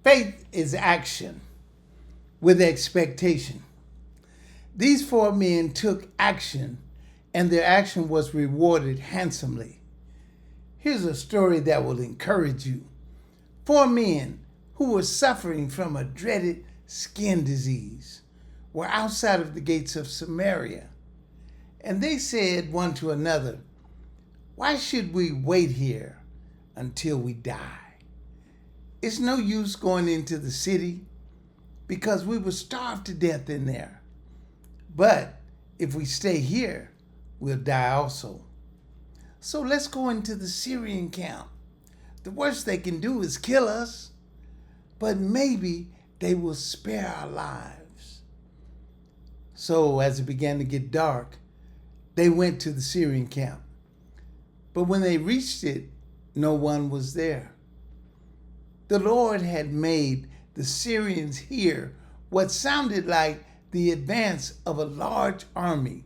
Faith is action with expectation. These four men took action, and their action was rewarded handsomely. Here's a story that will encourage you. Four men who were suffering from a dreaded skin disease were outside of the gates of Samaria, and they said one to another, "Why should we wait here until we die? It's no use going into the city because we will starve to death in there. But if we stay here, we'll die also. So let's go into the Syrian camp. The worst they can do is kill us, but maybe they will spare our lives." So as it began to get dark, they went to the Syrian camp. But when they reached it, no one was there. The Lord had made the Syrians hear what sounded like the advance of a large army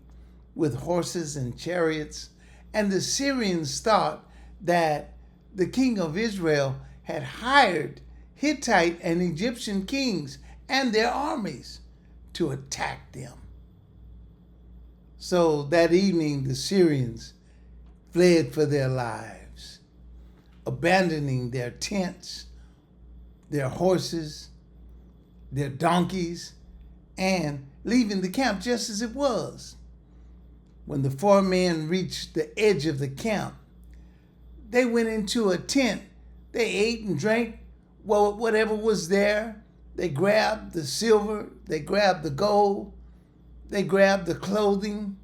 with horses and chariots, and the Syrians thought that the king of Israel had hired Hittite and Egyptian kings and their armies to attack them. So that evening, the Syrians fled for their lives, abandoning their tents, their horses, their donkeys, and leaving the camp just as it was. When the four men reached the edge of the camp, they went into a tent. They ate and drank whatever was there. They grabbed the silver, they grabbed the gold, they grabbed the clothing,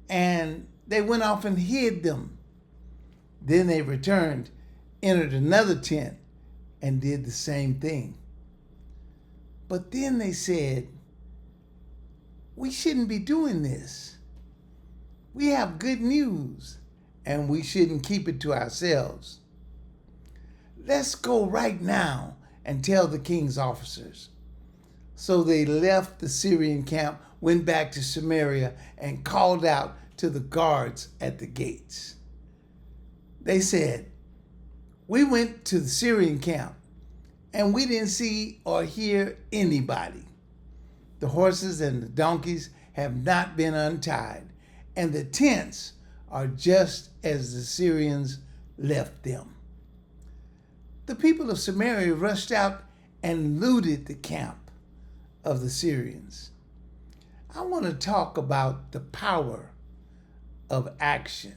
and they went off and hid them. Then they returned, entered another tent, and did the same thing. But then they said, "We shouldn't be doing this. We have good news, and we shouldn't keep it to ourselves. Let's go right now and tell the king's officers." So they left the Syrian camp, went back to Samaria, and called out to the guards at the gates. They said, "We went to the Syrian camp, and we didn't see or hear anybody. The horses and the donkeys have not been untied, and the tents are just as the Syrians left them." The people of Samaria rushed out and looted the camp of the Syrians. I want to talk about the power of action.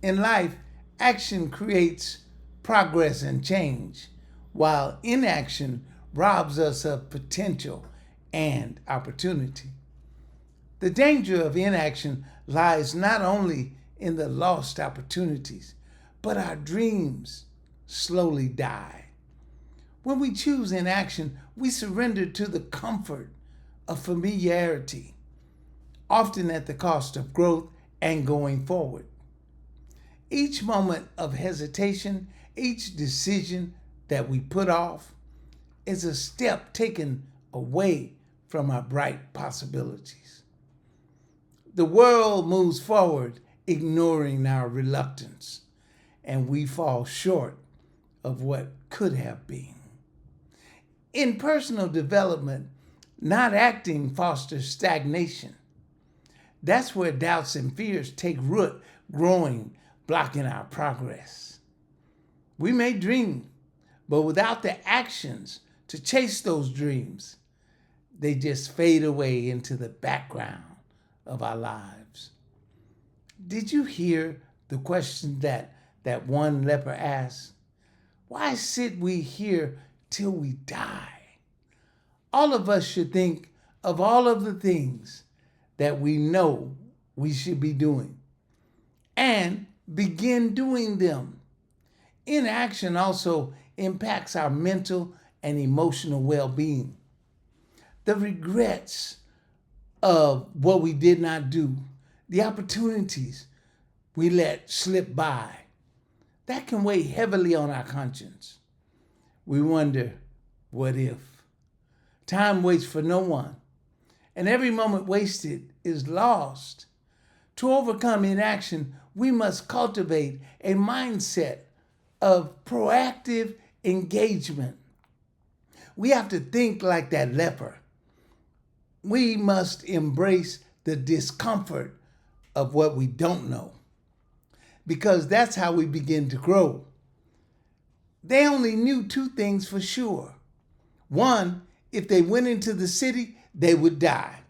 In life, action creates progress and change, while inaction robs us of potential and opportunity. The danger of inaction lies not only in the lost opportunities, but our dreams slowly die. When we choose inaction, we surrender to the comfort of familiarity, often at the cost of growth and going forward. Each moment of hesitation, each decision that we put off, is a step taken away from our bright possibilities. The world moves forward, ignoring our reluctance, and we fall short of what could have been. In personal development, not acting fosters stagnation. That's where doubts and fears take root, growing, blocking our progress. We may dream, but without the actions to chase those dreams, they just fade away into the background of our lives. Did you hear the question that one leper asked? "Why sit we here till we die?" All of us should think of all of the things that we know we should be doing and begin doing them. Inaction also impacts our mental and emotional well-being. The regrets of what we did not do, the opportunities we let slip by, that can weigh heavily on our conscience. We wonder, what if? Time waits for no one, and every moment wasted is lost. To overcome inaction, we must cultivate a mindset of proactive engagement. We have to think like that leper. We must embrace the discomfort of what we don't know, because that's how we begin to grow. They only knew two things for sure. One, if they went into the city, they would die.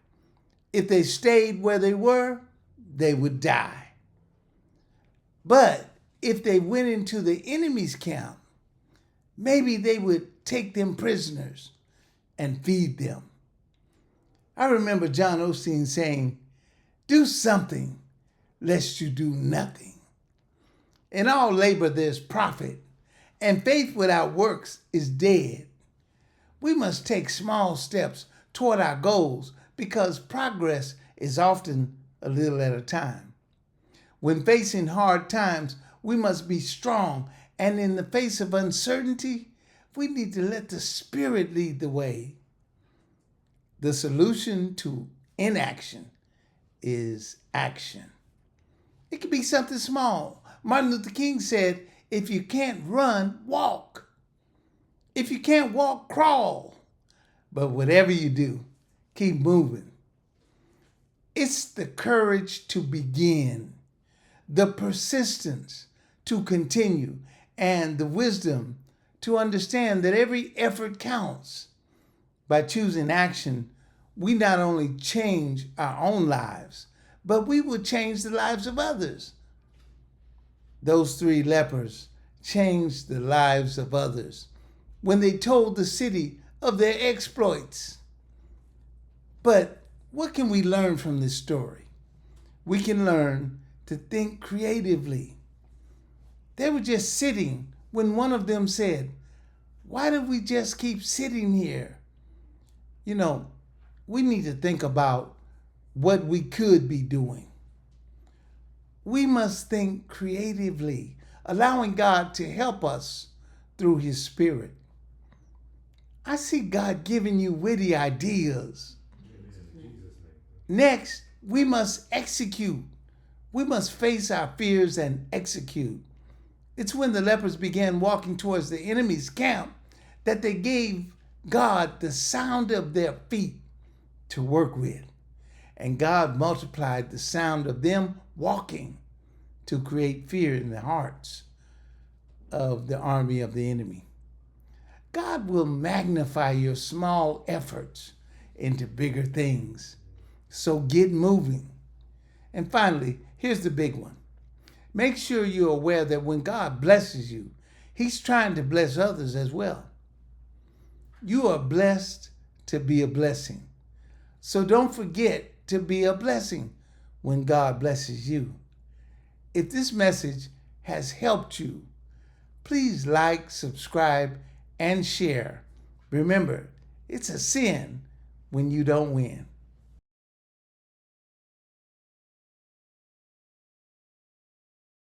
If they stayed where they were, they would die. But if they went into the enemy's camp, maybe they would take them prisoners and feed them. I remember John Osteen saying, "Do something, lest you do nothing. In all labor there's profit, and faith without works is dead." We must take small steps toward our goals because progress is often a little at a time. When facing hard times, we must be strong, and in the face of uncertainty, we need to let the Spirit lead the way. The solution to inaction is action. It can be something small. Martin Luther King said, "If you can't run, walk. If you can't walk, crawl. But whatever you do, keep moving." It's the courage to begin, the persistence to continue, and the wisdom to understand that every effort counts. By choosing action, we not only change our own lives, but we will change the lives of others. Those three lepers changed the lives of others when they told the city of their exploits. But what can we learn from this story? We can learn to think creatively. They were just sitting when one of them said, "Why do we just keep sitting here?" We need to think about what we could be doing. We must think creatively, allowing God to help us through His Spirit. I see God giving you witty ideas. Next, we must execute. We must face our fears and execute. It's when the lepers began walking towards the enemy's camp that they gave God the sound of their feet to work with. And God multiplied the sound of them walking to create fear in the hearts of the army of the enemy. God will magnify your small efforts into bigger things. So get moving. And finally, here's the big one. Make sure you're aware that when God blesses you, He's trying to bless others as well. You are blessed to be a blessing. So don't forget to be a blessing when God blesses you. If this message has helped you, please like, subscribe, and share. Remember, it's a sin when you don't win.